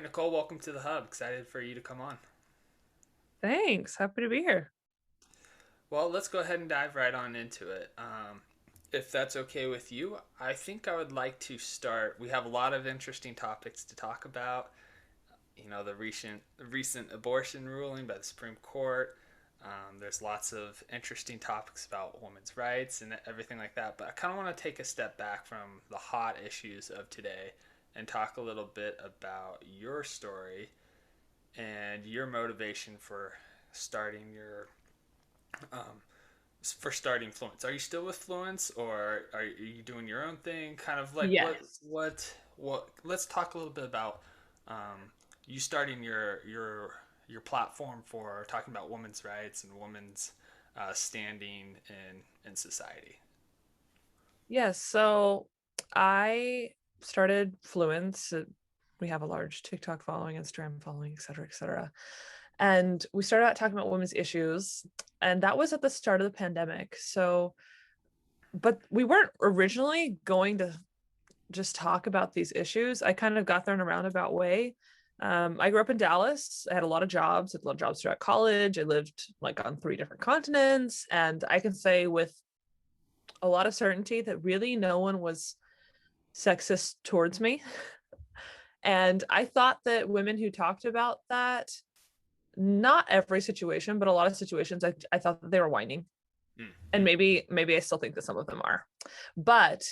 Nicole, welcome to the Hub. Excited for you to come on. Thanks. Happy to be here. Well, let's go ahead and dive right on into it. If that's okay with you, I think I would like to start. We have a lot of interesting topics to talk about. The recent abortion ruling by the Supreme Court. There's lots of interesting topics about women's rights and everything like that. But I kind of want to take a step back from the hot issues of today and talk a little bit about your story and your motivation starting your um, starting Fluence. Are you still with Fluence, or are you doing your own thing? Kind of like Yes. what? Let's talk a little bit about you starting your platform for talking about women's rights and women's standing in society. Yes. So I started Fluence. We have a large TikTok following, Instagram following, et cetera, et cetera. And we started out talking about women's issues. And that was at the start of the pandemic. But we weren't originally going to just talk about these issues. I kind of got there in a roundabout way. I grew up in Dallas. I had a lot of jobs, had a lot of jobs throughout college. I lived like on 3 different continents. And I can say with a lot of certainty that really no one was sexist towards me. And I thought that women who talked about that, not every situation, but a lot of situations, I thought that they were whining. And Mm-hmm. maybe I still think that some of them are. But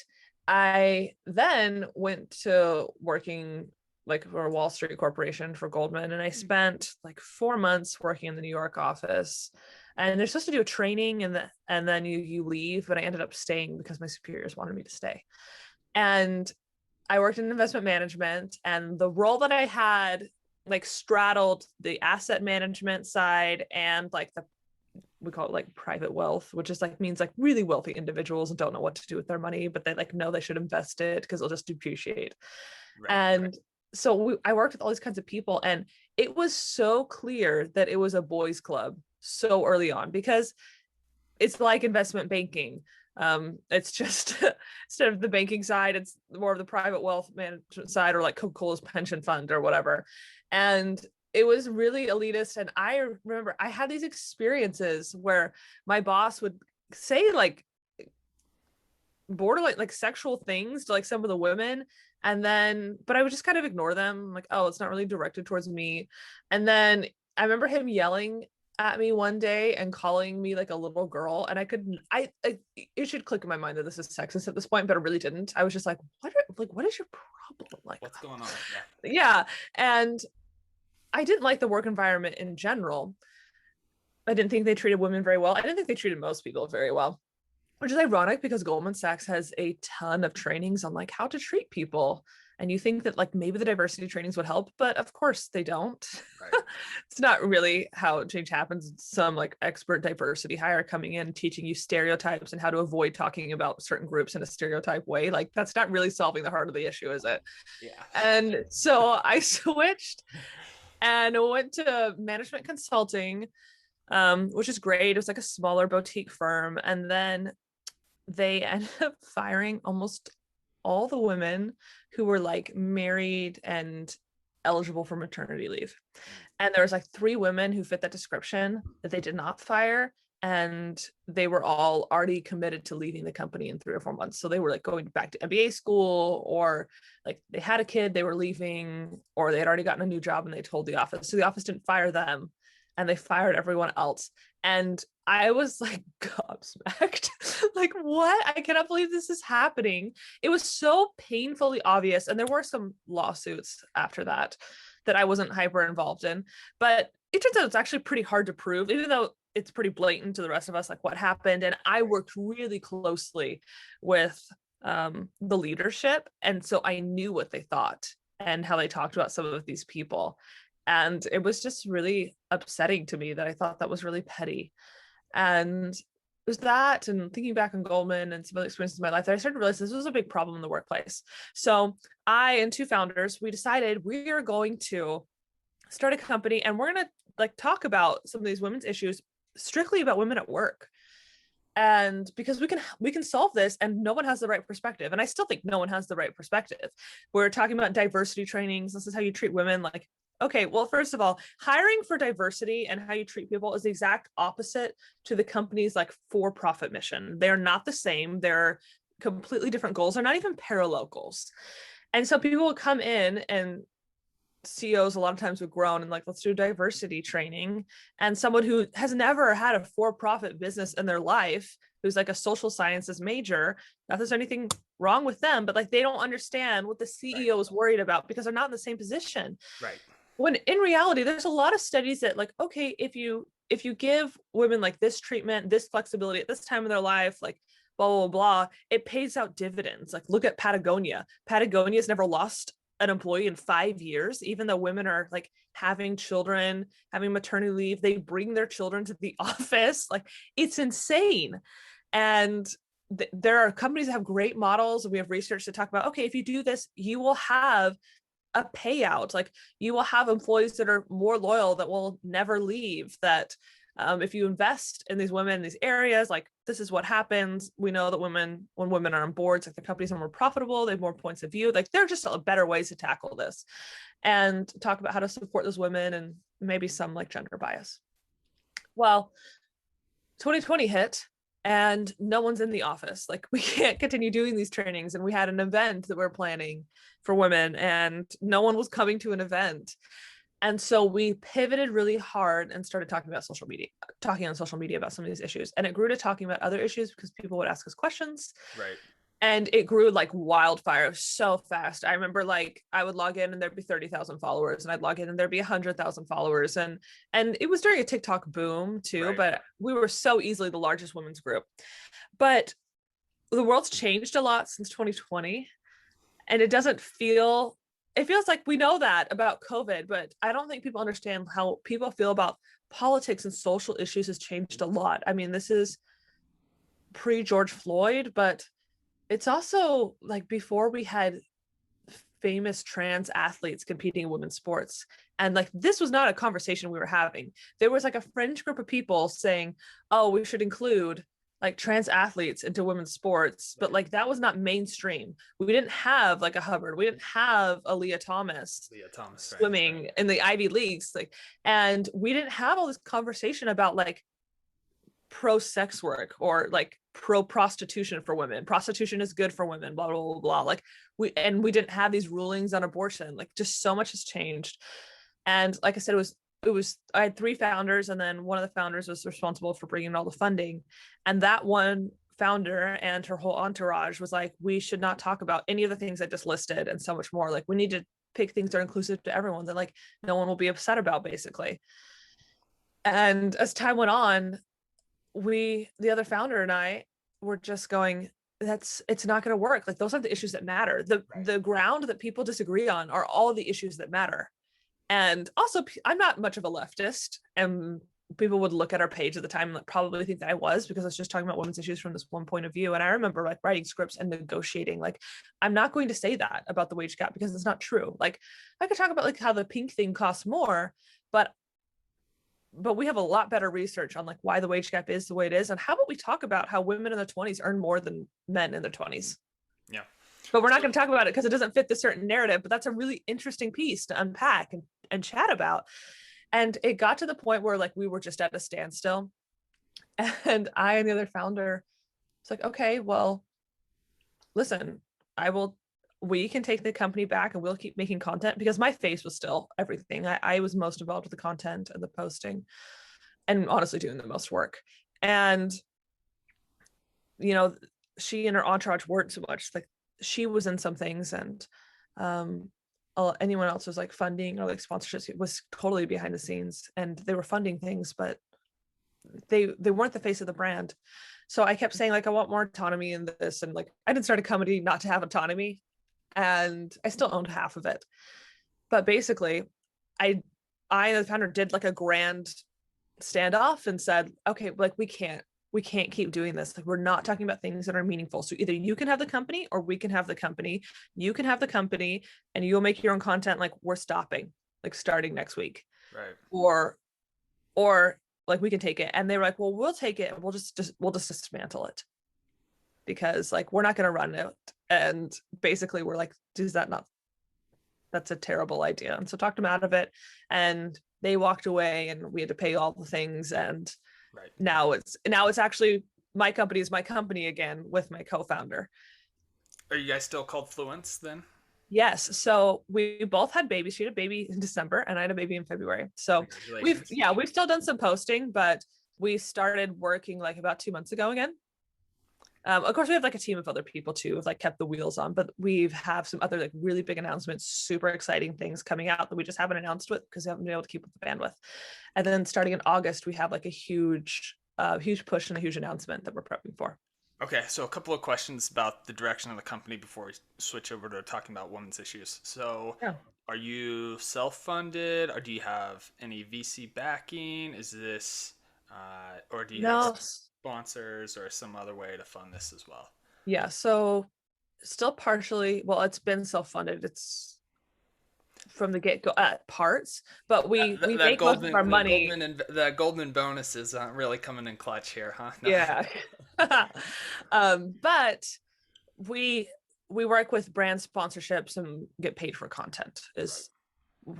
I then went to working like for a Wall Street corporation for Goldman, and I spent like 4 months working in the New York office. And they're supposed to do a training, and then you leave, but I ended up staying because my superiors wanted me to stay. And I worked in investment management, and the role that I had like straddled the asset management side and like the we call it like private wealth, which is like means like really wealthy individuals don't know what to do with their money, but they like know they should invest it because it'll just depreciate. Right. And so I worked with all these kinds of people, and it was so clear that it was a boys' club so early on because it's like investment banking. It's just instead of the banking side, it's more of the private wealth management side, or like Coca-Cola's pension fund or whatever. And it was really elitist. And I remember I had these experiences where my boss would say like borderline like sexual things to like some of the women, and then but I would just kind of ignore them, like, oh, it's not really directed towards me. And then I remember him yelling at me one day and calling me like a little girl, and I it should click in my mind that this is sexist at this point, but it really didn't. I was just like what is your problem, like, What's going on? Yeah. yeah. And I didn't like the work environment in general. I didn't think they treated women very well. I didn't think they treated most people very well, which is ironic because Goldman Sachs has a ton of trainings on like how to treat people. And you think that like maybe the diversity trainings would help, but of course they don't. Right. It's not really how change happens. It's some like expert diversity hire coming in, teaching you stereotypes and how to avoid talking about certain groups in a stereotype way. Like that's not really solving the heart of the issue, is it? Yeah. And so I switched and went to management consulting, which is great. It was like a smaller boutique firm. And then they ended up firing almost all the women who were like married and eligible for maternity leave. And there was like 3 women who fit that description that they did not fire. And they were all already committed to leaving the company in 3 or 4 months. So they were like going back to MBA school, or like they had a kid, they were leaving, or they had already gotten a new job and they told the office. So the office didn't fire them, and they fired everyone else. And I was like gobsmacked. Like, what? I cannot believe this is happening. It was so painfully obvious. And there were some lawsuits after that that I wasn't hyper involved in. But it turns out it's actually pretty hard to prove, even though it's pretty blatant to the rest of us, like what happened. And I Right. worked really closely with the leadership. And so I knew what they thought and how they talked about some of these people. And it was just really upsetting to me that I thought that was really petty. And it was that, and thinking back on Goldman and some other experiences in my life, that I started to realize this was a big problem in the workplace. So I and 2 founders, we decided we are going to start a company, and we're going to like talk about some of these women's issues strictly about women at work. And because we can solve this, and no one has the right perspective. And I still think no one has the right perspective. We're talking about diversity trainings. This is how you treat women. Like, okay, well, first of all, hiring for diversity and how you treat people is the exact opposite to the company's like for-profit mission. They're not the same. They're completely different goals. They're not even parallel goals. And so people will come in, and CEOs a lot of times would groan and like, let's do diversity training. And someone who has never had a for-profit business in their life, who's like a social sciences major, not that there's anything wrong with them, but like they don't understand what the CEO is worried about because they're not in the same position. Right. When in reality, there's a lot of studies that like, okay, if you give women like this treatment, this flexibility at this time in their life, like blah, blah, blah, it pays out dividends. Like look at Patagonia. Patagonia's never lost an employee in 5 years, even though women are like having children, having maternity leave, they bring their children to the office. Like it's insane. And there are companies that have great models, and we have research to talk about, okay, if you do this, you will have a payout. Like you will have employees that are more loyal, that will never leave, that if you invest in these women in these areas, like this is what happens. We know that when women are on boards, like the companies are more profitable, they have more points of view. Like there are just better ways to tackle this and talk about how to support those women, and maybe some like gender bias. Well, 2020 hit and no one's in the office. Like we can't continue doing these trainings. And we had an event that we're planning for women, and no one was coming to an event. And so we pivoted really hard and started talking on social media about some of these issues. And it grew to talking about other issues because people would ask us questions. Right. And it grew like wildfire so fast. I remember like I would log in and there'd be 30,000 followers, and I'd log in and there'd be 100,000 followers. And it was during a TikTok boom too, Right. but we were so easily the largest women's group. But the world's changed a lot since 2020. And it feels like we know that about COVID, but I don't think people understand how people feel about politics and social issues has changed a lot. I mean, this is pre-George Floyd, but it's also like before we had famous trans athletes competing in women's sports. And like, this was not a conversation we were having. There was like a fringe group of people saying, oh, we should include like trans athletes into women's sports, but like that was not mainstream. We didn't have like a Hubbard, we didn't have a Leah Thomas swimming right. in the Ivy Leagues, like, and we didn't have all this conversation about like pro sex work or like pro prostitution for women. Prostitution is good for women, blah blah blah blah. Like we didn't have these rulings on abortion. Like just so much has changed. And like I said, it was I had 3 founders, and then one of the founders was responsible for bringing in all the funding. And that one founder and her whole entourage was like, we should not talk about any of the things I just listed and so much more. Like we need to pick things that are inclusive to everyone, that like no one will be upset about, basically. And as time went on, the other founder and I were just going, it's not going to work. Like those are the issues that matter. The ground that people disagree on are all the issues that matter. And also, I'm not much of a leftist, and people would look at our page at the time and probably think that I was, because I was just talking about women's issues from this one point of view. And I remember like writing scripts and negotiating, like, I'm not going to say that about the wage gap because it's not true. Like I could talk about like how the pink thing costs more, but we have a lot better research on like why the wage gap is the way it is. And how about we talk about how women in their 20s earn more than men in their 20s? Yeah. But we're not going to talk about it because it doesn't fit the certain narrative, but that's a really interesting piece to unpack and chat about. And it got to the point where like we were just at a standstill. And I and the other founder was like, okay, well, listen, we can take the company back and we'll keep making content, because my face was still everything. I was most involved with the content and the posting and honestly doing the most work. And, you know, she and her entourage weren't so much. Like she was in some things, and anyone else was like funding or like sponsorships. It was totally behind the scenes, and they were funding things, but they weren't the face of the brand. So I kept saying like, I want more autonomy in this. And like, I didn't start a company not to have autonomy, and I still owned half of it. But basically I the founder did like a grand standoff and said, okay, like we can't keep doing this. Like we're not talking about things that are meaningful. So either you can have the company or we can have the company. You can have the company and you'll make your own content. Like we're stopping, like starting next week. Right. Or like we can take it. And they were like, well, we'll take it. We'll just dismantle it because like, we're not going to run it. And basically we're like, that's a terrible idea. And so talked them out of it, and they walked away, and we had to pay all the things. And Right. now it's actually my company is my company again with my co-founder. Are you guys still called Fluence then? Yes. So we both had babies. She had a baby in December and I had a baby in February. So Congratulations. we've still done some posting, but we started working like about 2 months ago again. Of course, we have like a team of other people too, who've like kept the wheels on, but we have some other like really big announcements, super exciting things coming out that we just haven't announced with because we haven't been able to keep with the bandwidth. And then starting in August, we have like a huge push and a huge announcement that we're prepping for. Okay, so a couple of questions about the direction of the company before we switch over to talking about women's issues. So, Yeah. are you self-funded, or do you have any VC backing? Is this, or do you have No. sponsors or some other way to fund this as well? Yeah. So still partially, well, it's been self-funded. It's from the get-go at parts, but we make most of our money. That Goldman bonuses aren't really coming in clutch here, huh? No. Yeah. But we work with brand sponsorships and get paid for content is,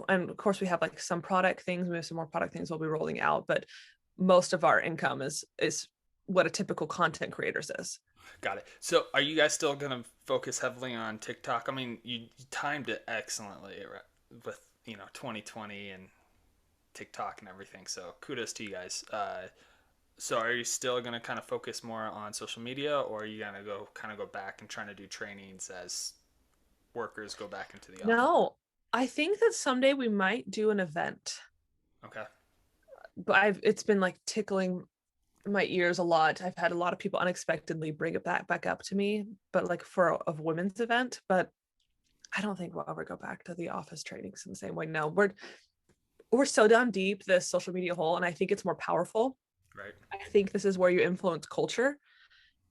and of course we have like some product things. We have some more product things we'll be rolling out, but most of our income is what a typical content creators is. Got it. So, are you guys still going to focus heavily on TikTok? I mean, you timed it excellently with 2020 and TikTok and everything. So, kudos to you guys. So, are you still going to kind of focus more on social media, or are you going to go back and trying to do trainings as workers go back into the office? No, I think that someday we might do an event. Okay. But it's been like tickling my ears a lot. I've had a lot of people unexpectedly bring it back up to me, but like for a women's event. But I don't think we'll ever go back to the office trainings in the same way. No, we're so down deep this social media hole, and I think it's more powerful. Right. I think this is where you influence culture,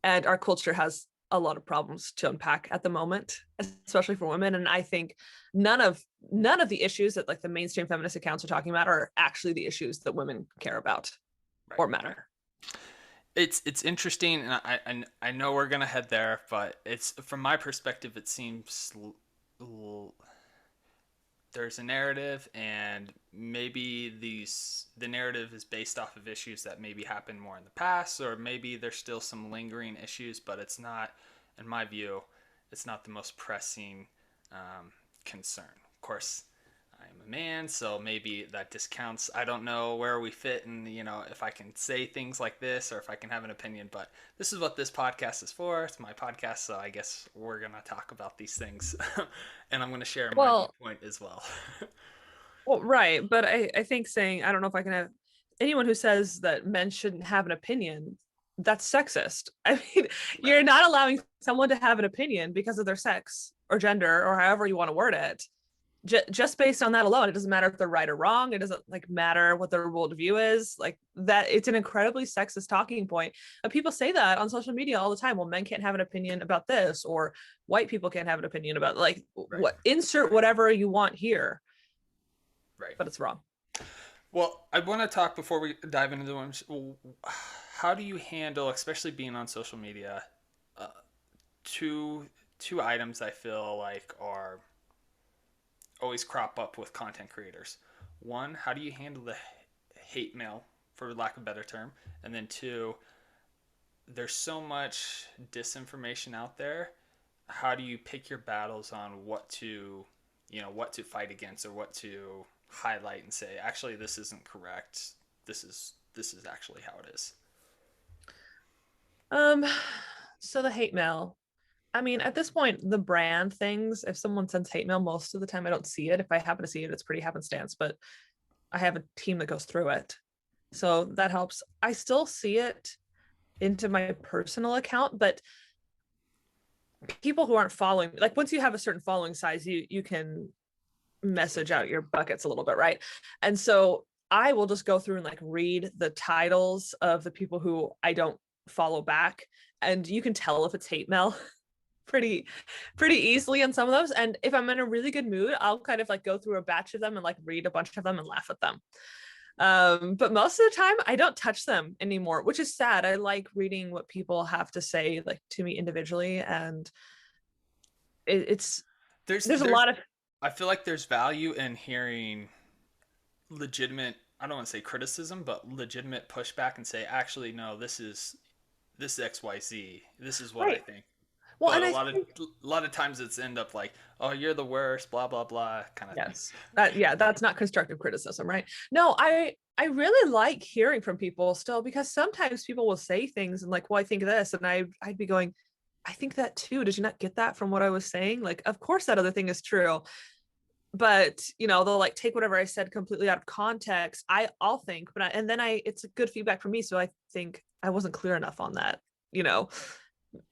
and our culture has a lot of problems to unpack at the moment, especially for women. And I think none of the issues that like the mainstream feminist accounts are talking about are actually the issues that women care about or matter. It's interesting, and I know we're gonna head there, but it's from my perspective, it seems there's a narrative, and maybe the narrative is based off of issues that maybe happened more in the past, or maybe there's still some lingering issues, but it's not, in my view, it's not the most pressing concern. Of course, I'm a man, so maybe that discounts. I don't know where we fit, and if I can say things like this or if I can have an opinion. But this is what this podcast is for. It's my podcast, so I guess we're gonna talk about these things, and I'm gonna share my viewpoint as well. Well, right, but I think saying I don't know if I can have anyone who says that men shouldn't have an opinion. That's sexist. I mean, you're not allowing someone to have an opinion because of their sex or gender or however you want to word it. Just based on that alone, it doesn't matter if they're right or wrong. It doesn't like matter what their worldview is. Like that, it's an incredibly sexist talking point. And people say that on social media all the time. Well, men can't have an opinion about this, or white people can't have an opinion about what insert whatever you want here. Right. But it's wrong. Well, I want to talk before we dive into the women's. How do you handle, especially being on social media, two items I feel like are always crop up with content creators. One, how do you handle the hate mail, for lack of a better term? And then two, there's so much disinformation out there. How do you pick your battles on what to fight against, or what to highlight and say, actually, this isn't correct. This is actually how it is. So the hate mail. I mean, at this point, the brand things, if someone sends hate mail, most of the time I don't see it. If I happen to see it, it's pretty happenstance, but I have a team that goes through it. So that helps. I still see it into my personal account, but people who aren't following, like once you have a certain following size, you can message out your buckets a little bit, right? And so I will just go through and like read the titles of the people who I don't follow back. And you can tell if it's hate mail pretty easily on some of those. And if I'm in a really good mood, I'll kind of like go through a batch of them and like read a bunch of them and laugh at them. But most of the time I don't touch them anymore, which is sad. I like reading what people have to say, like, to me individually, and it's there's a There's lot of I feel like there's value in hearing legitimate, I don't want to say criticism, but legitimate pushback and say, actually, no, this is XYZ. This is what I right. think. Well, But and I think a lot of times it's end up like, oh, you're the worst, blah blah blah, kind of thing. yes, that yeah, that's not constructive criticism, right? No, I really like hearing from people still, because sometimes people will say things and like, well, I think this, and I'd be going, I think that too. Did you not get that from what I was saying? Like, of course that other thing is true. But they'll like take whatever I said completely out of context. I'll think, and then it's a good feedback for me. So I think I wasn't clear enough on that, you know.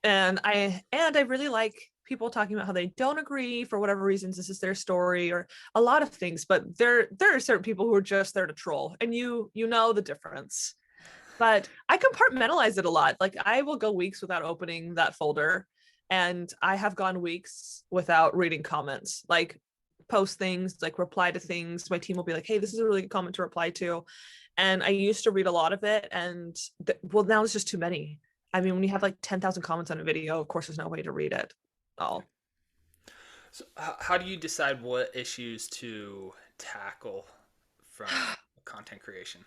And I really like people talking about how they don't agree for whatever reasons. This is their story, or a lot of things. But there are certain people who are just there to troll, and you know the difference. But I compartmentalize it a lot. Like, I will go weeks without opening that folder, and I have gone weeks without reading comments. Like, post things, like reply to things. My team will be like, "Hey, this is a really good comment to reply to," and I used to read a lot of it, and well, now it's just too many. I mean, when you have like 10,000 comments on a video, of course, there's no way to read it all. So, how do you decide what issues to tackle from content creation?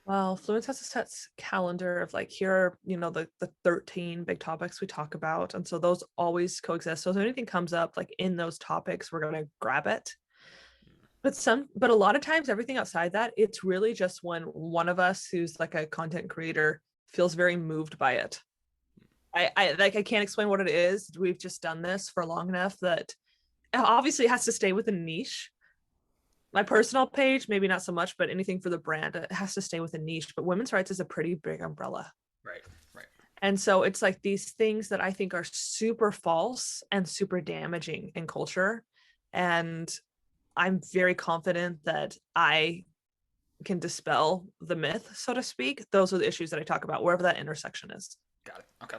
Well, Fluence has a set calendar of like, here are, the 13 big topics we talk about. And so those always coexist. So if anything comes up like in those topics, we're gonna grab it. But a lot of times everything outside that, it's really just when one of us who's like a content creator feels very moved by it. I can't explain what it is. We've just done this for long enough that obviously it has to stay within niche. My personal page, maybe not so much, but anything for the brand, it has to stay within niche. But women's rights is a pretty big umbrella. Right, right. And so it's like these things that I think are super false and super damaging in culture. And I'm very confident that I can dispel the myth, so to speak. Those are the issues that I talk about, wherever that intersection is. Got it. Okay.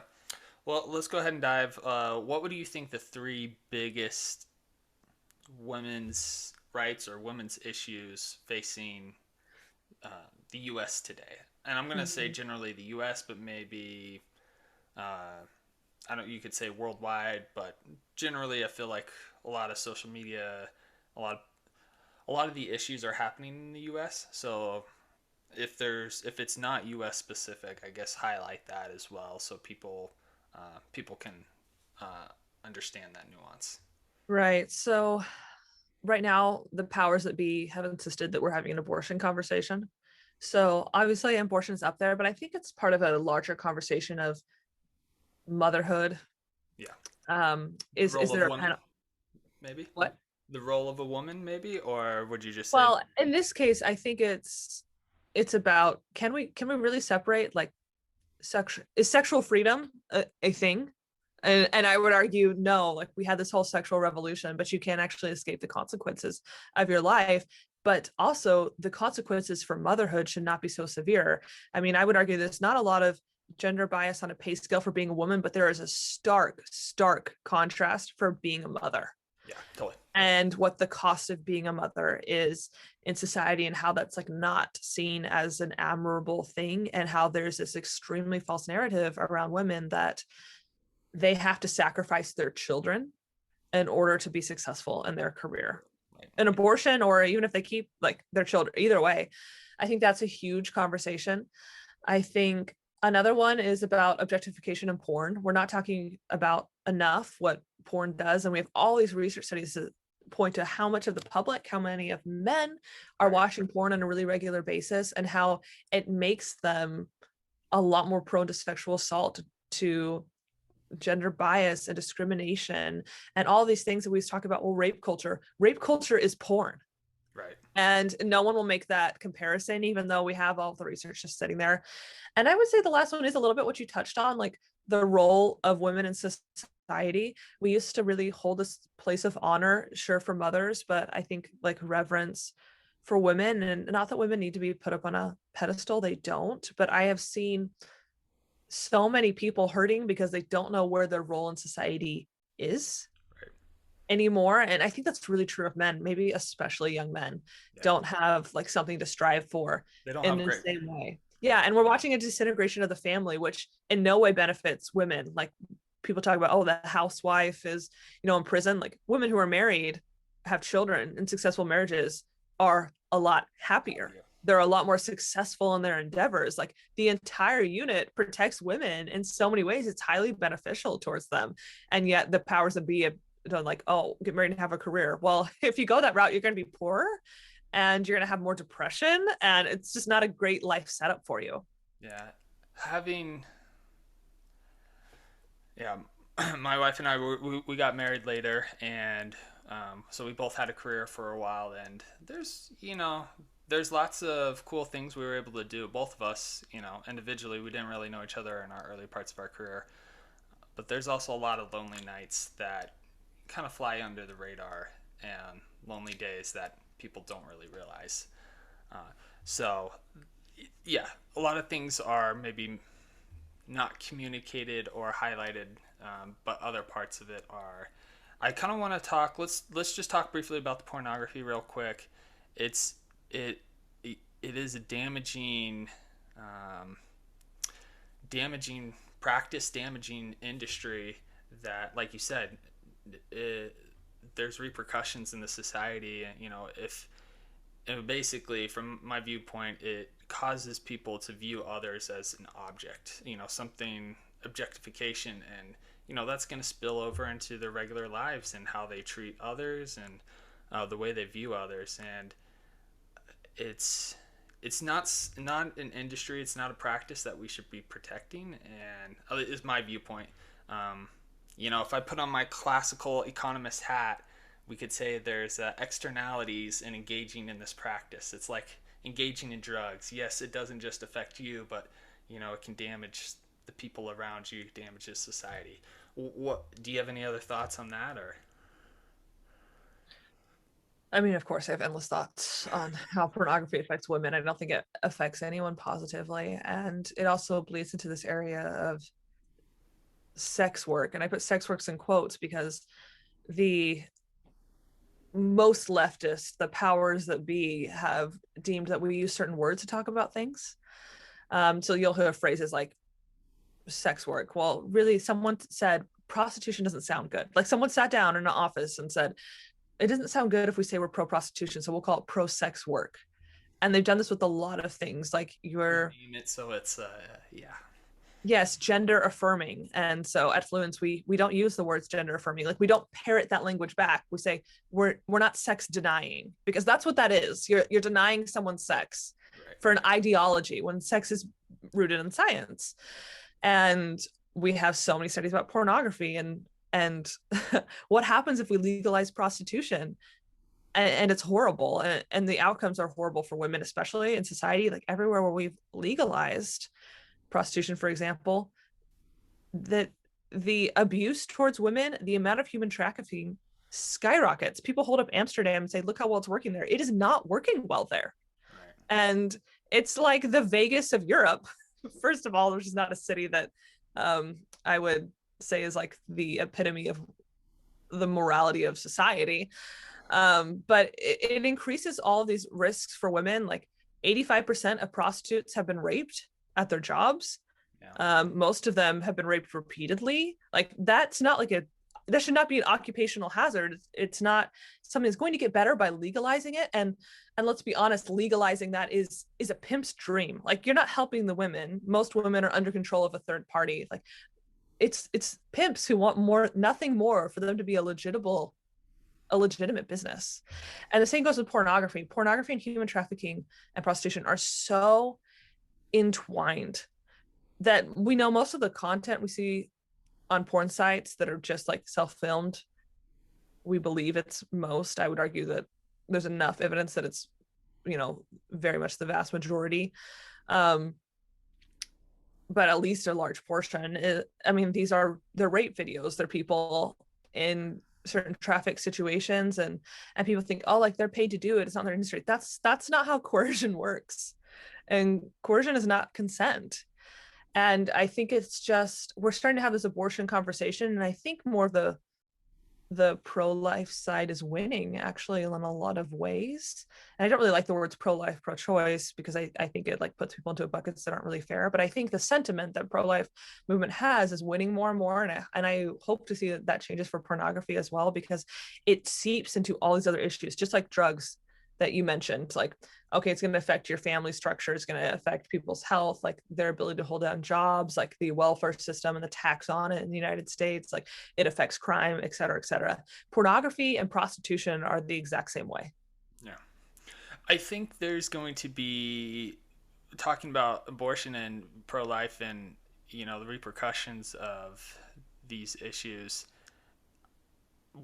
Well, let's go ahead and dive. What would you think the three biggest women's rights or women's issues facing the U.S. today? And I'm going to say Mhm. generally the U.S., but maybe I don't. You could say worldwide, but generally, I feel like a lot of social media, a lot, a lot of the issues are happening in the U.S. So if it's not U.S. specific, I guess highlight that as well, so people can uh, understand that nuance. Right. So right now, the powers that be have insisted that we're having an abortion conversation. So obviously, abortion is up there, but I think it's part of a larger conversation of motherhood. Yeah, the Is role of there a woman, panel? maybe What? the role of a woman, maybe, or would you just say Well, in this case, I think it's about, can we really separate, like, sexual freedom a thing? And I would argue no. Like, we had this whole sexual revolution, but you can't actually escape the consequences of your life. But also, the consequences for motherhood should not be so severe. I mean, I would argue there's not a lot of gender bias on a pay scale for being a woman, but there is a stark contrast for being a mother, yeah, totally, and what the cost of being a mother is in society, and how that's like not seen as an admirable thing, and how there's this extremely false narrative around women that they have to sacrifice their children in order to be successful in their career. right, An right. abortion, or even if they keep like their children, either way, I think that's a huge conversation. I think another one is about objectification in porn. We're not talking about enough what porn does. And we have all these research studies that point to how much of the public, how many of men are Right. watching porn on a really regular basis, and how it makes them a lot more prone to sexual assault, to gender bias and discrimination, and all these things that we talk about. Well, rape culture is porn, Right. and no one will make that comparison, even though we have all the research just sitting there. And I would say the last one is a little bit what you touched on, like the role of women in society. We used to really hold this place of honor, sure, for mothers, but I think like reverence for women. And not that women need to be put up on a pedestal, they don't. But I have seen so many people hurting because they don't know where their role in society is. Right. anymore. And I think that's really true of men, maybe especially young men Yeah. don't have like something to strive for They don't in have the great. same way. Yeah. And we're watching a disintegration of the family, which in no way benefits women. Like people talk about, oh, the housewife is, in prison. Like women who are married, have children in successful marriages are a lot happier. Happier. They're a lot more successful in their endeavors. Like the entire unit protects women in so many ways. It's highly beneficial towards them. And yet the powers that be have done like, oh, get married and have a career. Well, if you go that route, you're going to be poorer and you're going to have more depression. And it's just not a great life setup for you. Yeah. Having yeah, my wife and I we got married later, and so we both had a career for a while. And there's lots of cool things we were able to do. Both of us, individually, we didn't really know each other in our early parts of our career, but there's also a lot of lonely nights that kind of fly under the radar and lonely days that people don't really realize. Uh, so yeah, a lot of things are maybe not communicated or highlighted, but other parts of it are. I kind of want to talk. Let's just talk briefly about the pornography real quick. It's it it is a um, damaging practice, damaging industry that, like you said, it, there's repercussions in the society. If and basically, from my viewpoint, it causes people to view others as an object, something objectification, and that's going to spill over into their regular lives and how they treat others and the way they view others. And it's it's not an industry, it's not a practice that we should be protecting, and is my viewpoint. um, if I put on my classical economist hat, we could say there's externalities in engaging in this practice. It's like engaging in drugs. Yes, it doesn't just affect you, but it can damage the people around you, damages society. What do you have any other thoughts on that, or? I mean, of course, I have endless thoughts on how pornography affects women. I don't think it affects anyone positively. And it also bleeds into this area of sex work. And I put sex works in quotes because the most leftists, the powers that be, have deemed that we use certain words to talk about things. So you'll hear phrases like sex work. Well, really, someone said prostitution doesn't sound good. Like someone sat down in an office and said, it doesn't sound good if we say we're pro prostitution, so we'll call it pro sex work. And they've done this with a lot of things, like your Name it so it's yeah. yes, gender affirming. And so at Fluence, we don't use the words gender affirming. Like we don't parrot that language back. We say we're not sex denying, because that's what that is. You're denying someone's sex Right. for an ideology when sex is rooted in science. And we have so many studies about pornography and what happens if we legalize prostitution. And it's horrible, and the outcomes are horrible for women, especially in society. Like everywhere where we've legalized prostitution, for example, that the abuse towards women, the amount of human trafficking skyrockets. People hold up Amsterdam and say, look how well it's working there. It is not working well there. Right. And it's like the Vegas of Europe. First of all, which is not a city that I would say is like the epitome of the morality of society. But it increases all of these risks for women. Like 85% of prostitutes have been raped at their jobs. Yeah. Most of them have been raped repeatedly. Like that's not like that should not be an occupational hazard. It's not something that's going to get better by legalizing it. And let's be honest, legalizing that is a pimp's dream. Like you're not helping the women. Most women are under control of a third party. Like it's pimps who want nothing more for them to be a legitimate business. And the same goes with pornography. Pornography and human trafficking and prostitution are so entwined that we know most of the content we see on porn sites that are just like self-filmed, we believe it's most. I would argue that there's enough evidence that it's, very much the vast majority. But at least a large portion I mean, they're rape videos. They're people in certain traffic situations, and people think, oh, like they're paid to do it, it's not their industry. That's not how coercion works. And coercion is not consent. And I think it's just we're starting to have this abortion conversation, and I think more of the the pro-life side is winning actually in a lot of ways. And I don't really like the words pro-life, pro-choice, because I think it like puts people into buckets that aren't really fair. But I think the sentiment that pro-life movement has is winning more and more. And I hope to see that that changes for pornography as well, because it seeps into all these other issues, just like drugs that you mentioned. Like, okay, it's going to affect your family structure, it's going to affect people's health, like their ability to hold down jobs, like the welfare system and the tax on it in the United States, like it affects crime, et cetera, et cetera. Pornography and prostitution are the exact same way. Yeah. I think there's going to be talking about abortion and pro life and, the repercussions of these issues.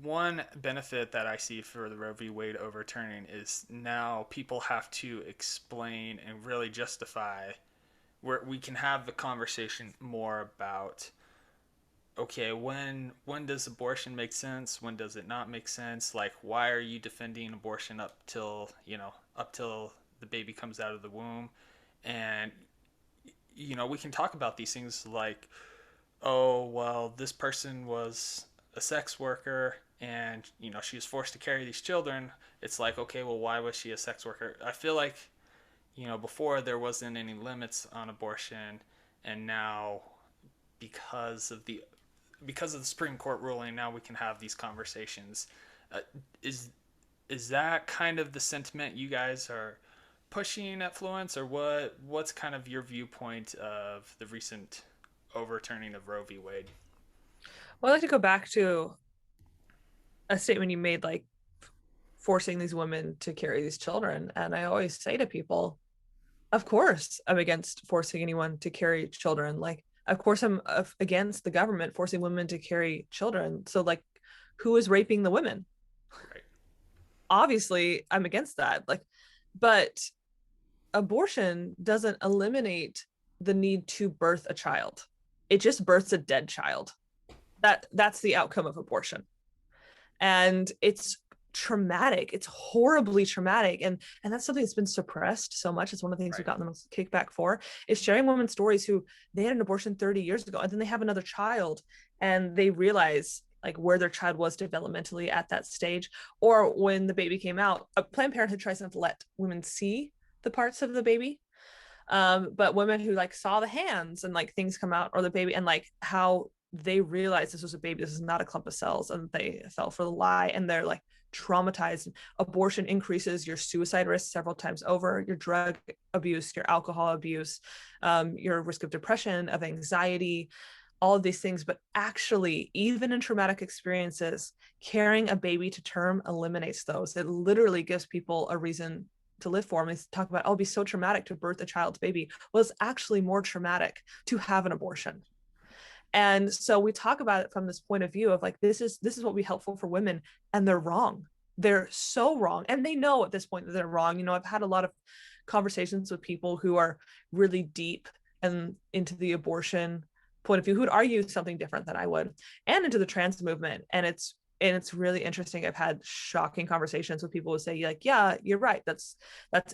One benefit that I see for the Roe v. Wade overturning is now people have to explain and really justify, where we can have the conversation more about, okay, when does abortion make sense, when does it not make sense, like why are you defending abortion up till the baby comes out of the womb. And we can talk about these things like, oh well, this person was a sex worker and she was forced to carry these children. It's like, okay, well, why was she a sex worker? I feel like before there wasn't any limits on abortion, and now because of the Supreme Court ruling, now we can have these conversations. Uh, is is that kind of the sentiment you guys are pushing at Fluence, or what's kind of your viewpoint of the recent overturning of Roe v. Wade? Well, I'd like to go back to a statement you made, like forcing these women to carry these children. And I always say to people, of course, I'm against forcing anyone to carry children. Like, of course, I'm against the government forcing women to carry children. So, like, who is raping the women? Right. Obviously, I'm against that. Like, but abortion doesn't eliminate the need to birth a child. It just births a dead child. That's the outcome of abortion. And it's traumatic, it's horribly traumatic, and that's something that's been suppressed so much. It's one of the things we've Right. gotten the most kickback for, is sharing women's stories who they had an abortion 30 years ago and then they have another child and they realize like where their child was developmentally at that stage, or when the baby came out. Planned Parenthood tries not to let women see the parts of the baby, but women who like saw the hands and like things come out or the baby, and like how they realized this was a baby, this is not a clump of cells, and they fell for the lie and they're like traumatized. Abortion increases your suicide risk several times over, your drug abuse, your alcohol abuse, your risk of depression, of anxiety, all of these things. But actually, even in traumatic experiences, carrying a baby to term eliminates those. It literally gives people a reason to live for. And they talk about, oh, it'd be so traumatic to birth a child's baby. Well, it's actually more traumatic to have an abortion. And so we talk about it from this point of view of like, this is what would be helpful for women, and they're wrong. They're so wrong, and they know at this point that they're wrong. I've had a lot of conversations with people who are really deep and into the abortion point of view, who would argue something different than I would, and into the trans movement. And it's really interesting. I've had shocking conversations with people who say, like, yeah, you're right, that's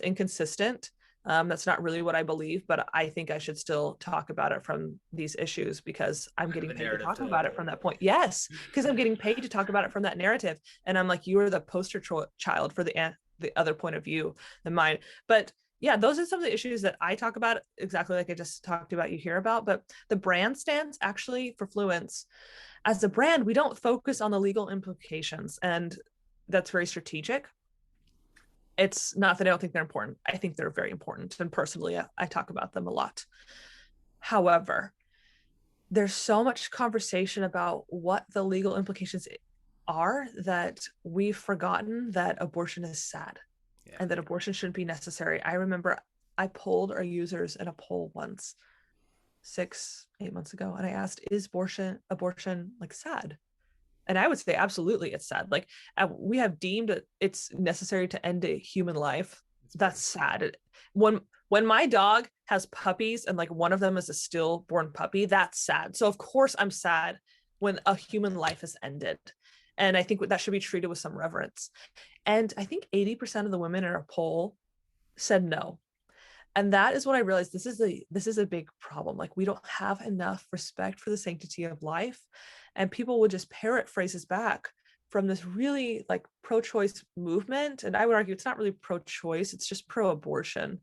inconsistent. That's not really what I believe, but I think I should still talk about it from these issues because I'm Kind of getting a paid to narrative talk to. about it from that point. Yes, because I'm getting paid to talk about it from that narrative. And I'm like, you are the poster child for the other point of view than mine. But yeah, those are some of the issues that I talk about, exactly like I just talked about, you hear about. But the brand stance actually for Fluence, as a brand, we don't focus on the legal implications. And that's very strategic. It's not that I don't think they're important. I think they're very important. And personally, I talk about them a lot. However, there's so much conversation about what the legal implications are that we've forgotten that abortion is sad Yeah. and that abortion shouldn't be necessary. I remember I polled our users in a poll once 6-8 months ago, and I asked, is abortion like sad? And I would say absolutely it's sad. Like, we have deemed it's necessary to end a human life. It's That's pretty. sad. When my dog has puppies and like one of them is a stillborn puppy, that's sad. So of course I'm sad when a human life is ended. And I think that should be treated with some reverence. And I think 80% of the women in our poll said no. And that is what I realized, this is a big problem. Like, we don't have enough respect for the sanctity of life, and people would just parrot phrases back from this really like pro-choice movement, and I would argue it's not really pro-choice, it's just pro-abortion.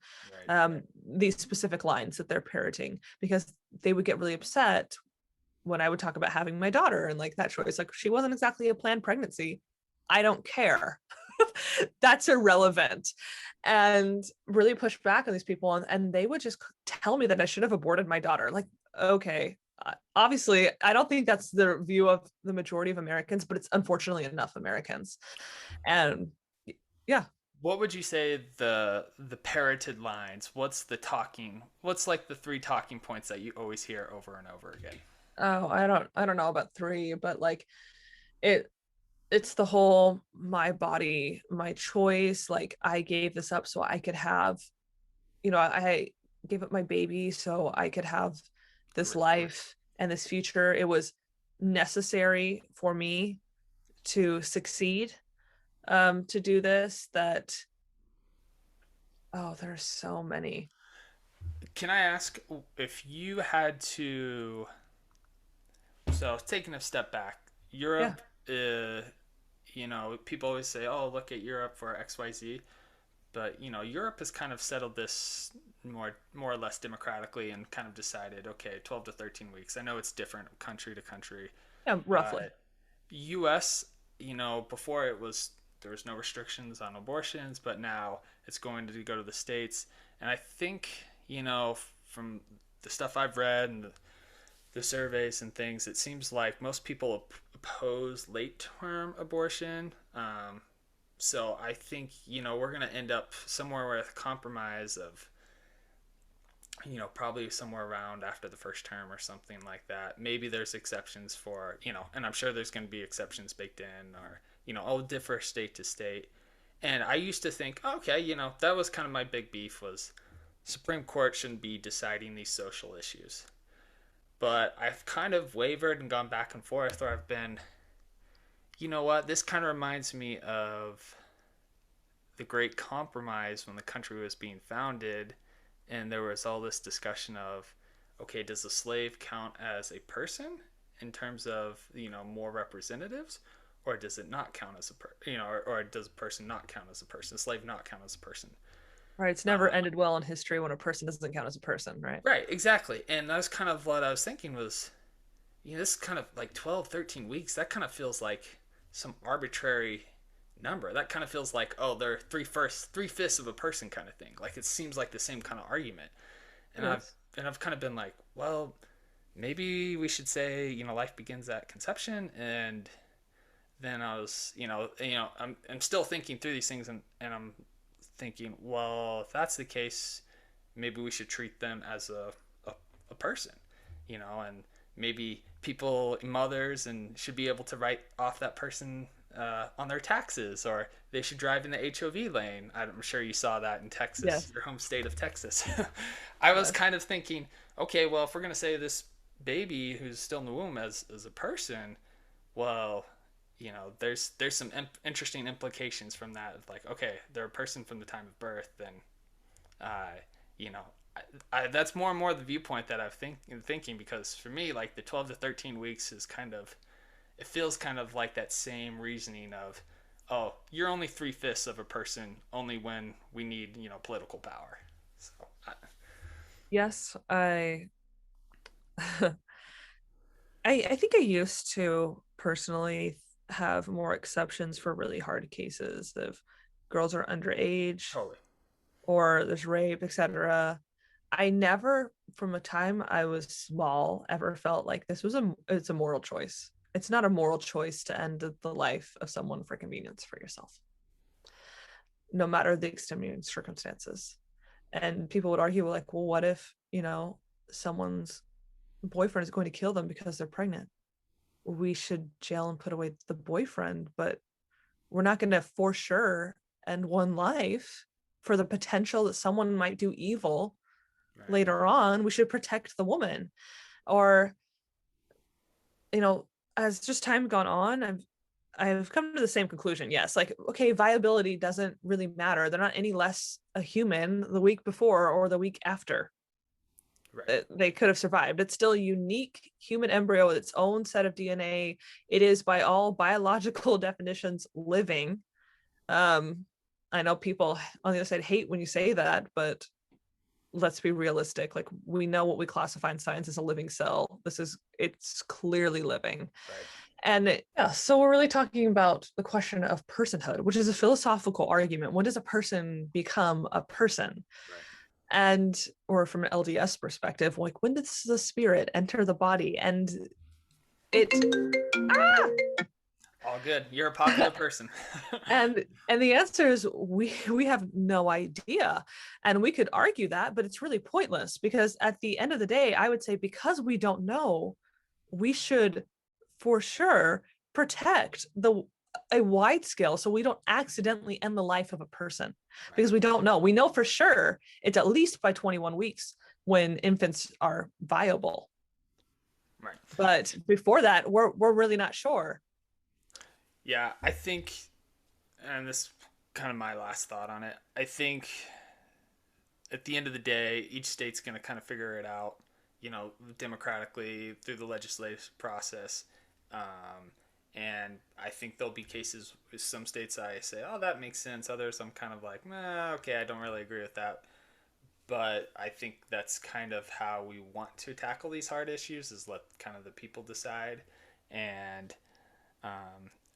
Right. These specific lines that they're parroting, because they would get really upset when I would talk about having my daughter and like that choice. Like, she wasn't exactly a planned pregnancy. I don't care. That's irrelevant. And really push back on these people. And they would just tell me that I should have aborted my daughter. Like, okay, obviously, I don't think that's the view of the majority of Americans, but it's unfortunately enough Americans. And yeah. What would you say the parroted lines? What's like the three talking points that you always hear over and over again? Oh, I don't know about three, but like it it's the whole my body, my choice. Like, I gave this up so I could have, I gave up my baby so I could have this Right. life and this future. It was necessary for me to succeed, to do this. That, oh, there's so many. Can I ask if you had to? So taking a step back, Yeah. Europe. People always say, "Oh, look at Europe for X, Y, Z." But Europe has kind of settled this more or less democratically and kind of decided, okay, 12 to 13 weeks. I know it's different country to country, Yeah, roughly. but U.S. Before there was no restrictions on abortions, but now it's going to go to the states. And I think from the stuff I've read and the surveys and things, it seems like most people oppose late term abortion. So I think we're going to end up somewhere with a compromise of probably somewhere around after the first term or something like that. Maybe there's exceptions for and I'm sure there's going to be exceptions baked in, or I'll differ state to state. And I used to think, okay, that was kind of my big beef was Supreme Court shouldn't be deciding these social issues. But I've kind of wavered and gone back and forth, or I've been, you know what, this kind of reminds me of the Great Compromise when the country was being founded, and there was all this discussion of, okay, does a slave count as a person in terms of more representatives, or does it not count as or does a person not count as a person, a slave not count as a person? Right. It's never ended well in history when a person doesn't count as a person, right? Right, exactly. And that's kind of what I was thinking was, this kind of like 12, 13 weeks, that kind of feels like some arbitrary number. That kind of feels like, oh, they're three fifths of a person kind of thing. Like, it seems like the same kind of argument. And I've Yes. and I've kind of been like, well, maybe we should say, life begins at conception. And then I was, I'm still thinking through these things, and I'm thinking, well, if that's the case, maybe we should treat them as a person, and maybe people, mothers, and should be able to write off that person on their taxes, or they should drive in the HOV lane. I'm sure you saw that in Texas, Yes. your home state of Texas. I was Yes. kind of thinking, okay, well, if we're going to say this baby who's still in the womb as a person, well, there's some interesting implications from that. Like, okay, they're a person from the time of birth, then, uh, you know, that's more and more the viewpoint that I'm thinking, because for me, like, the 12 to 13 weeks is kind of, it feels kind of like that same reasoning of, oh, you're only three fifths of a person only when we need, political power. So, Yes, I think I used to personally have more exceptions for really hard cases of girls are underage totally. or there's rape, etc. I never, from a time I was small, ever felt like it's a moral choice. It's not a moral choice to end the life of someone for convenience for yourself, no matter the extenuating circumstances. And people would argue, like, well, what if, someone's boyfriend is going to kill them because they're pregnant? We should jail and put away the boyfriend, but we're not going to for sure end one life for the potential that someone might do evil Right. later on. We should protect the woman. Or, you know, as just time gone on, I've come to the same conclusion. Yes, like, okay, viability doesn't really matter. They're not any less a human the week before or the week after. Right. they could have survived. It's still a unique human embryo with its own set of DNA. It is, by all biological definitions, living. Um, I know people on the other side hate when you say that, but let's be realistic. Like, we know what we classify in science as a living cell. It's clearly living. Right. And yeah, so we're really talking about the question of personhood, which is a philosophical argument. When does a person become a person? Right. And or from an LDS perspective, like, when does the spirit enter the body? And it All good. You're a popular person. and the answer is we have no idea. And we could argue that, but it's really pointless, because at the end of the day, I would say, because we don't know, we should for sure protect the a wide scale, so we don't accidentally end the life of a person, Right. because we don't know. We know for sure it's at least by 21 weeks when infants are viable, Right. but before that, we're really not sure. Yeah, I think, and this is kind of my last thought on it. I think at the end of the day, each state's going to kind of figure it out, democratically through the legislative process. And I think there'll be cases with some states I say, oh, that makes sense. Others I'm kind of like, okay, I don't really agree with that. But I think that's kind of how we want to tackle these hard issues, is let kind of the people decide. And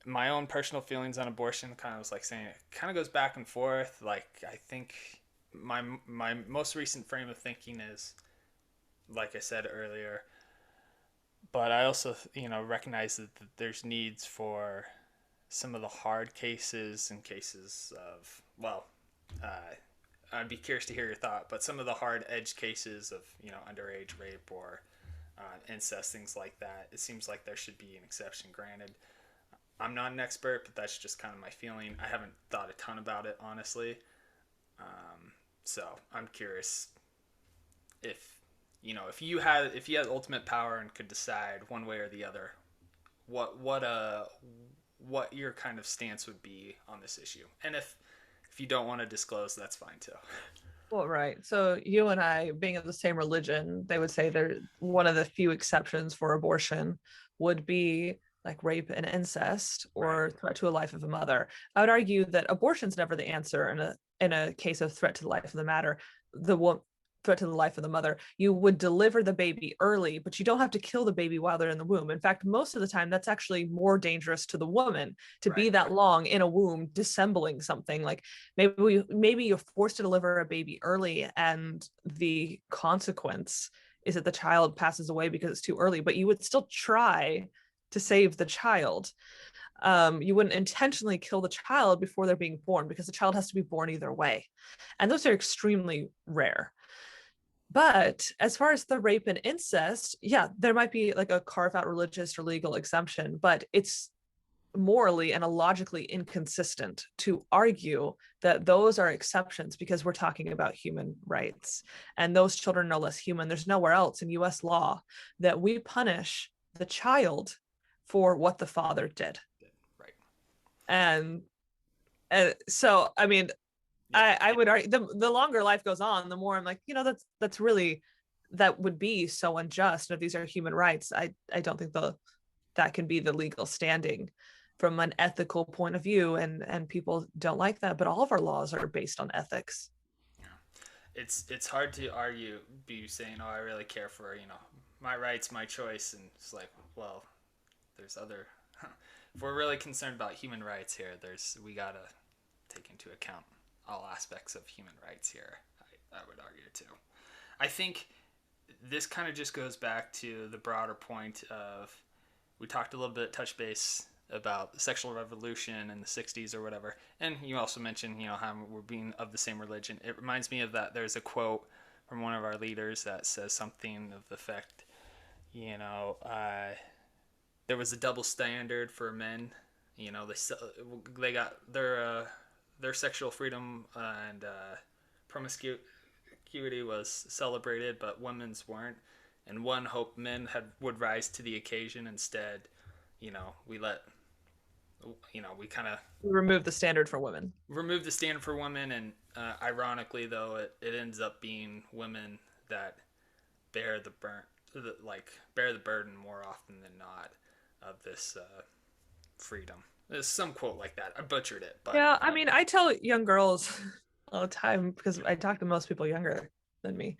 my own personal feelings on abortion, kind of was like saying, it kind of goes back and forth. Like, I think my most recent frame of thinking is, like I said earlier, but I also recognize that there's needs for some of the hard cases and cases of, well, I'd be curious to hear your thought, but some of the hard edge cases of underage rape or incest, things like that, it seems like there should be an exception granted. I'm not an expert, but that's just kind of my feeling. I haven't thought a ton about it, honestly. So I'm curious if if you had ultimate power and could decide one way or the other, what what your kind of stance would be on this issue. And if you don't want to disclose, that's fine too. Well, right. So you and I, being of the same religion, they would say there one of the few exceptions for abortion would be like rape and incest Right. or threat to a life of a mother. I would argue that abortion's never the answer in a case of threat to the life of the matter. The threat to the life of the mother, you would deliver the baby early, but you don't have to kill the baby while they're in the womb. In fact, most of the time, that's actually more dangerous to the woman to Right. be that long in a womb dissembling something. Like, maybe you're forced to deliver a baby early, and the consequence is that the child passes away because it's too early, but you would still try to save the child. You wouldn't intentionally kill the child before they're being born, because the child has to be born either way, and those are extremely rare. But as far as the rape and incest, yeah, there might be like a carve out religious or legal exemption, but it's morally and logically inconsistent to argue that those are exceptions, because we're talking about human rights, and those children are no less human. There's nowhere else in US law that we punish the child for what the father did. Right. And, so, I mean, Yeah. I would argue the longer life goes on, the more I'm like, that's really, that would be so unjust. And if these are human rights, I don't think that can be the legal standing from an ethical point of view, and people don't like that. But all of our laws are based on ethics. Yeah. It's hard to argue, be saying, oh, I really care for my rights, my choice, and it's like, well, there's other. If we're really concerned about human rights here, we gotta take into account all aspects of human rights here. I would argue too. I think this kind of just goes back to the broader point of, we talked a little bit, touch base about the sexual revolution in the 60s or whatever, and you also mentioned how we're being of the same religion. It reminds me of that. There's a quote from one of our leaders that says something of the effect, you know uh, there was a double standard for men. They got their sexual freedom and promiscuity was celebrated, but women's weren't. And one hoped men would rise to the occasion. Instead, we let we kind of Remove the standard for women. remove the standard for women. And ironically, though, it ends up being women that bear the bear the burden more often than not of this freedom. There's some quote like that. I butchered it, but Yeah, I mean, I tell young girls all the time because I talk to most people younger than me,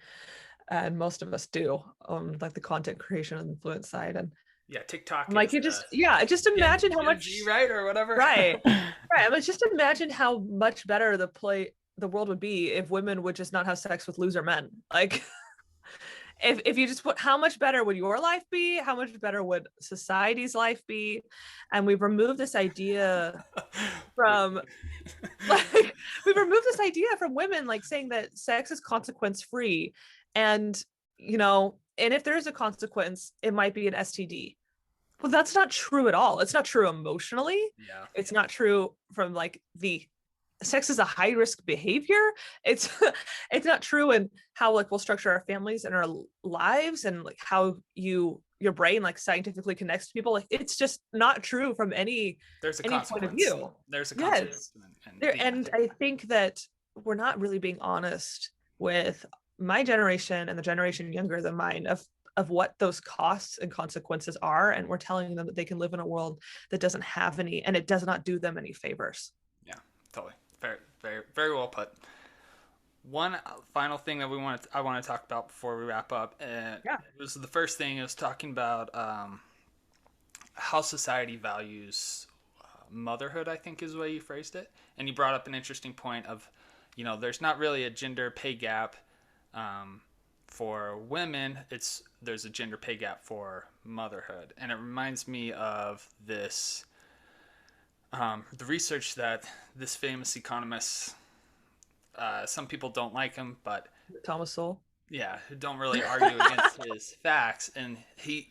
and most of us do, like the content creation and influence side. And yeah, TikTok I'm like, is you just, yeah, just imagine how Gen Z, much, right, or whatever. right, right. I mean, just imagine how much better the world would be if women would just not have sex with loser men. Like, if you just put, how much better would your life be? How much better would society's life be? And we've removed this idea from like we've removed this idea from women, like saying that sex is consequence free. And and if there is a consequence, it might be an STD. Well, that's not true at all. It's not true emotionally. Yeah. It's not true from like the sex is a high risk behavior. It's it's not true in how like we'll structure our families and our lives, and like how your brain like scientifically connects to people. Like it's just not true from any There's a point of consequence. view. There's a Yes. consequence. And There, yeah. and I think that we're not really being honest with my generation and the generation younger than mine of what those costs and consequences are, and we're telling them that they can live in a world that doesn't have any, and it does not do them any favors. Yeah, totally. Very, very, very well put. One final thing that I want to talk about before we wrap up, and Yeah. it was the first thing. It was talking about how society values motherhood. I think is the way you phrased it, and you brought up an interesting point of, there's not really a gender pay gap for women. There's a gender pay gap for motherhood, and it reminds me of this. The research that this famous economist, some people don't like him, but Thomas Sowell. yeah, who don't really argue against his facts. And he,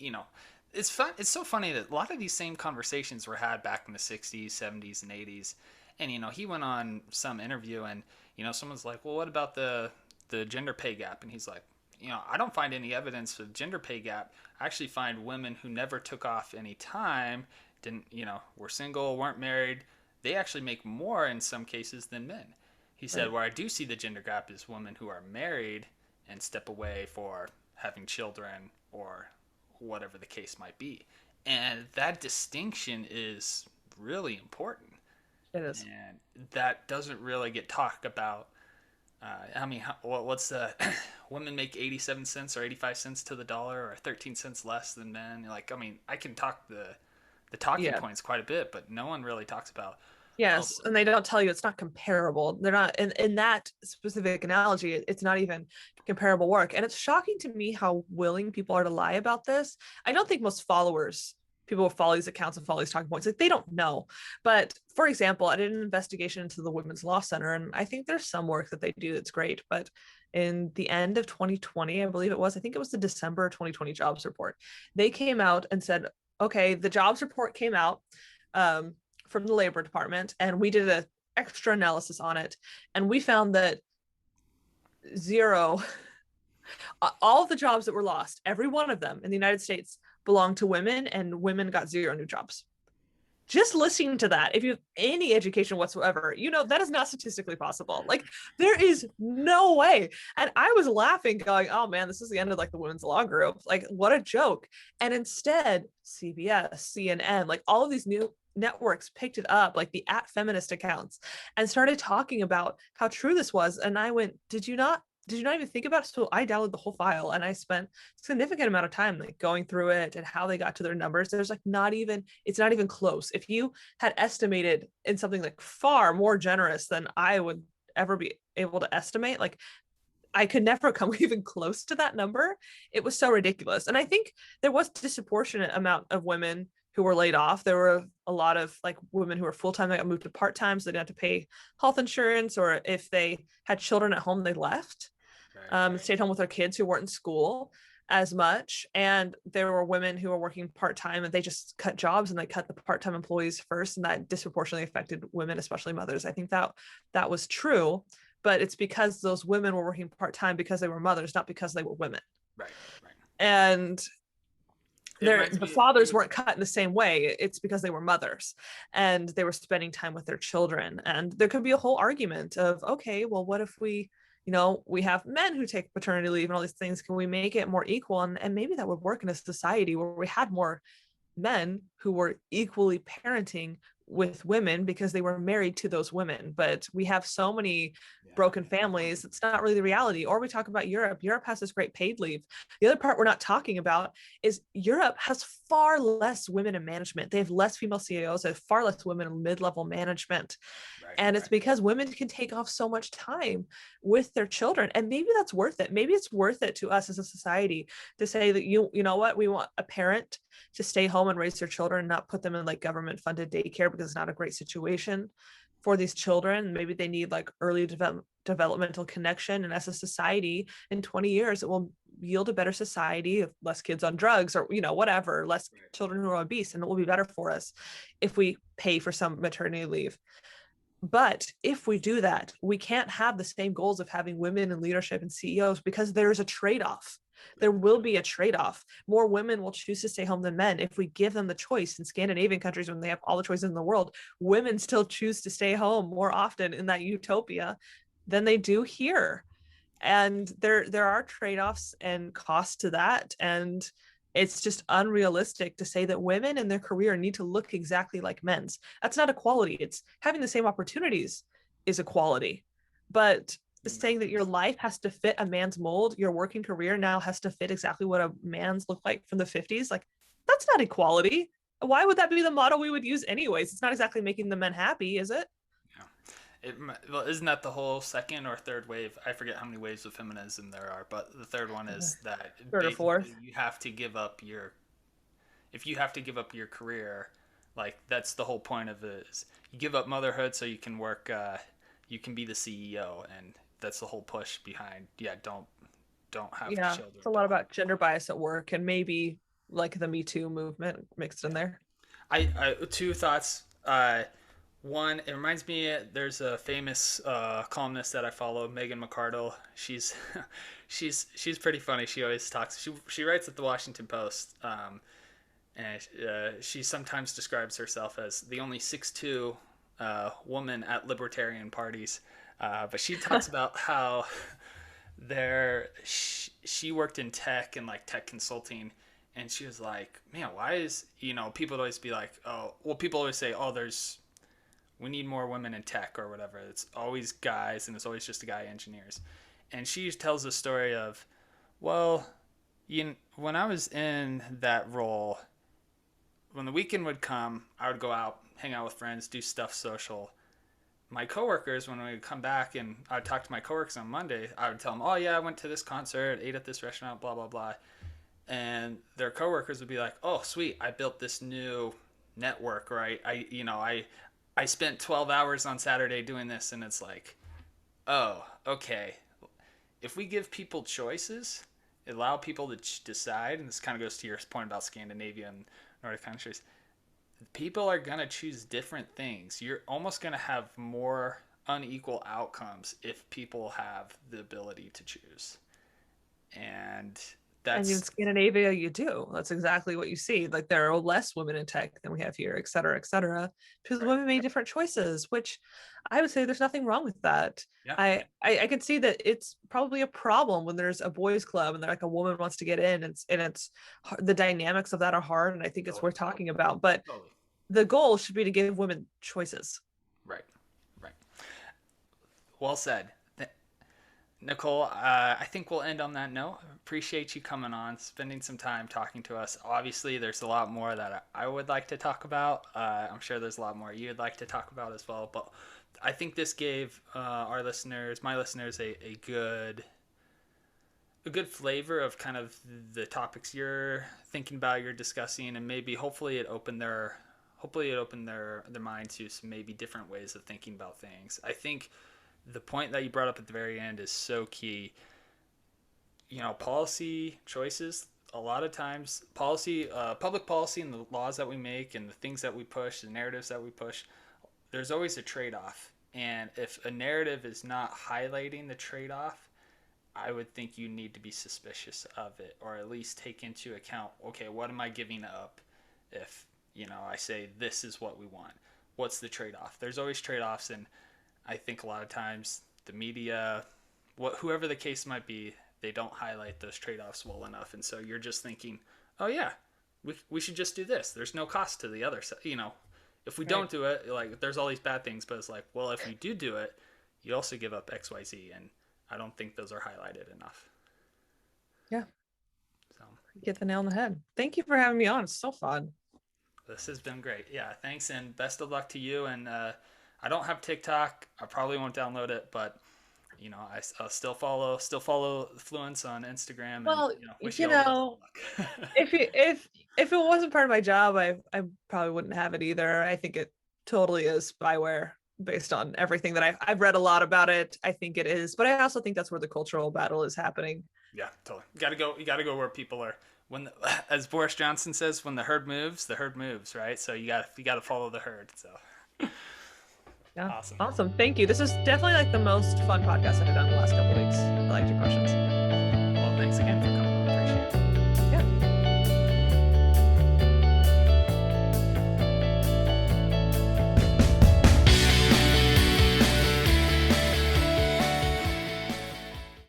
it's fun. It's so funny that a lot of these same conversations were had back in the 60s, 70s, and 80s. And, he went on some interview and, someone's like, well, what about the gender pay gap? And he's like, I don't find any evidence of gender pay gap. I actually find women who never took off any time, didn't, were single, weren't married, they actually make more in some cases than men. He said, Right. where I do see the gender gap is women who are married and step away for having children or whatever the case might be. And that distinction is really important. It is. And that doesn't really get talked about. What's the women make 87 cents or 85 cents to the dollar or 13 cents less than men? I can talk the talking Yeah. points quite a bit, but no one really talks about. Yes, and they don't tell you it's not comparable. They're not in that specific analogy. It's not even comparable work, and it's shocking to me how willing people are to lie about this. I don't think most people who follow these accounts and follow these talking points, like they don't know. But for example, I did an investigation into the Women's Law Center, and I think there's some work that they do that's great. But in the end of 2020, I believe it was, I think it was the December 2020 jobs report, they came out and said, okay, the jobs report came out. From the Labor Department, and we did an extra analysis on it, and we found that all of the jobs that were lost, every one of them in the United States belonged to women, and women got 0 new jobs. Just listening to that, if you have any education whatsoever, that is not statistically possible. Like, there is no way. And I was laughing, going, oh man, this is the end of like the women's law group. Like, what a joke. And instead, CBS, CNN, like all of these new networks picked it up, like the @feminist accounts, and started talking about how true this was. And I went, did you not even think about it? So I downloaded the whole file, and I spent a significant amount of time like going through it and how they got to their numbers. There's like it's not even close. If you had estimated in something like far more generous than I would ever be able to estimate, like I could never come even close to that number. It was so ridiculous. And I think there was a disproportionate amount of women who were laid off. There were a lot of like women who were full-time that got moved to part-time, so they didn't have to pay health insurance, or if they had children at home, they left, stayed home with their kids who weren't in school as much. And there were women who were working part-time, and they just cut jobs, and they cut the part-time employees first, and that disproportionately affected women, especially mothers. I think that was true, but it's because those women were working part-time because they were mothers, not because they were women. Right. And the fathers weren't cut in the same way. It's because they were mothers and they were spending time with their children. And there could be a whole argument of, okay, well, what if we we have men who take paternity leave and all these things. Can we make it more equal? And maybe that would work in a society where we had more men who were equally parenting with women because they were married to those women. But we have so many Yeah. broken families. It's not really the reality. Or we talk about Europe. Europe has this great paid leave. The other part we're not talking about is Europe has far less women in management. They have less female CEOs, they have far less women in mid-level management. Right. And it's because women can take off so much time with their children. And maybe that's worth it. Maybe it's worth it to us as a society to say that you know what, we want a parent to stay home and raise their children and not put them in like government funded daycare because it's not a great situation for these children. Maybe they need like early developmental connection. And as a society, in 20 years, it will yield a better society of less kids on drugs or, whatever, less children who are obese. And it will be better for us if we pay for some maternity leave. But if we do that, we can't have the same goals of having women in leadership and CEOs because there's a trade-off. There will be a trade-off. More women will choose to stay home than men. If we give them the choice in Scandinavian countries, when they have all the choices in the world, women still choose to stay home more often in that utopia than they do here. And there are trade-offs and costs to that. And it's just unrealistic to say that women in their career need to look exactly like men's. That's not equality. It's having the same opportunities is equality. But No. saying that your life has to fit a man's mold, your working career now has to fit exactly what a man's looked like from the 50s, like that's not equality. Why would that be the model we would use anyways? It's not exactly making the men happy, is it? Yeah. Well, isn't that the whole second or third wave? I forget how many waves of feminism there are, but the third one is that Third or basically fourth. you have to give up your, if you have to give up your career, like that's the whole point of it is you give up motherhood so you can work, you can be the CEO, and that's the whole push behind. Yeah, don't have Yeah, children. it's a lot Don't have. about gender bias at work and maybe like the Me Too movement mixed in Yeah. there. I two thoughts. One, it reminds me there's a famous columnist that I follow, Megan McArdle. She's she's pretty funny. She always talks. She writes at the Washington Post, and she sometimes describes herself as the only 6'2" woman at libertarian parties. But she talks about how she worked in tech and like tech consulting, and she was like, man, why is, people always be like, oh well, people always say, oh, we need more women in tech or whatever. It's always guys, and it's always just guy engineers. And she tells the story of, well, when I was in that role, when the weekend would come, I would go out, hang out with friends, do stuff social. My coworkers, when we would come back and I'd talk to my coworkers on Monday, I would tell them, oh yeah, I went to this concert, ate at this restaurant, blah blah blah, and their coworkers would be like, oh sweet, I built this new network, or I spent 12 hours on Saturday doing this, and it's like, oh, okay. If we give people choices, allow people to decide, and this kind of goes to your point about Scandinavia and Nordic countries, people are going to choose different things. You're almost going to have more unequal outcomes if people have the ability to choose. And And in that's Scandinavia, you do. That's exactly what you see. Like there are less women in tech than we have here, et cetera, because right. women made different choices, which I would say there's nothing wrong with that. Yeah. I can see that it's probably a problem when there's a boys' club and they're like a woman wants to get in, and it's the dynamics of that are hard, and I think it's Totally. worth talking about. But Totally. the goal should be to give women choices. Right. Right. Well said. Nicole, I think we'll end on that note. Appreciate you coming on, spending some time talking to us. Obviously, there's a lot more that I would like to talk about. I'm sure there's a lot more you'd like to talk about as well. But I think this gave our listeners, my listeners, a good flavor of kind of the topics you're thinking about, you're discussing, and maybe hopefully it opened their mind to some maybe different ways of thinking about things. I think the point that you brought up at the very end is so key. Policy choices, a lot of times public policy and the laws that we make and the things that we push, the narratives that we push, there's always a trade-off. And if a narrative is not highlighting the trade-off, I would think you need to be suspicious of it, or at least take into account, okay, what am I giving up if, I say this is what we want? What's the trade-off? There's always trade-offs, and I think a lot of times the media whoever the case might be, they don't highlight those trade-offs well enough, and so you're just thinking, oh yeah, we should just do this. There's no cost to the other side. If we don't do it, like there's all these bad things, but it's like, well, if you do it, you also give up XYZ, and I don't think those are highlighted enough. Yeah. So Get the nail on the head. Thank you for having me on. It's so fun. this has been great. Yeah, thanks, and best of luck to you. And I don't have TikTok. I probably won't download it, but I'll still follow Fluence on Instagram, and Well, wish you all the best of luck. if it wasn't part of my job, I probably wouldn't have it either. I think it totally is spyware based on everything that I've read a lot about it. I think it is, but I also think that's where the cultural battle is happening. Yeah, totally. You gotta go where people are. As Boris Johnson says, when the herd moves, right? So you gotta follow the herd. So Yeah, awesome. awesome. Thank you. This is definitely like the most fun podcast I've done the last couple of weeks. I liked your questions. Well, thanks again for coming on. Appreciate it.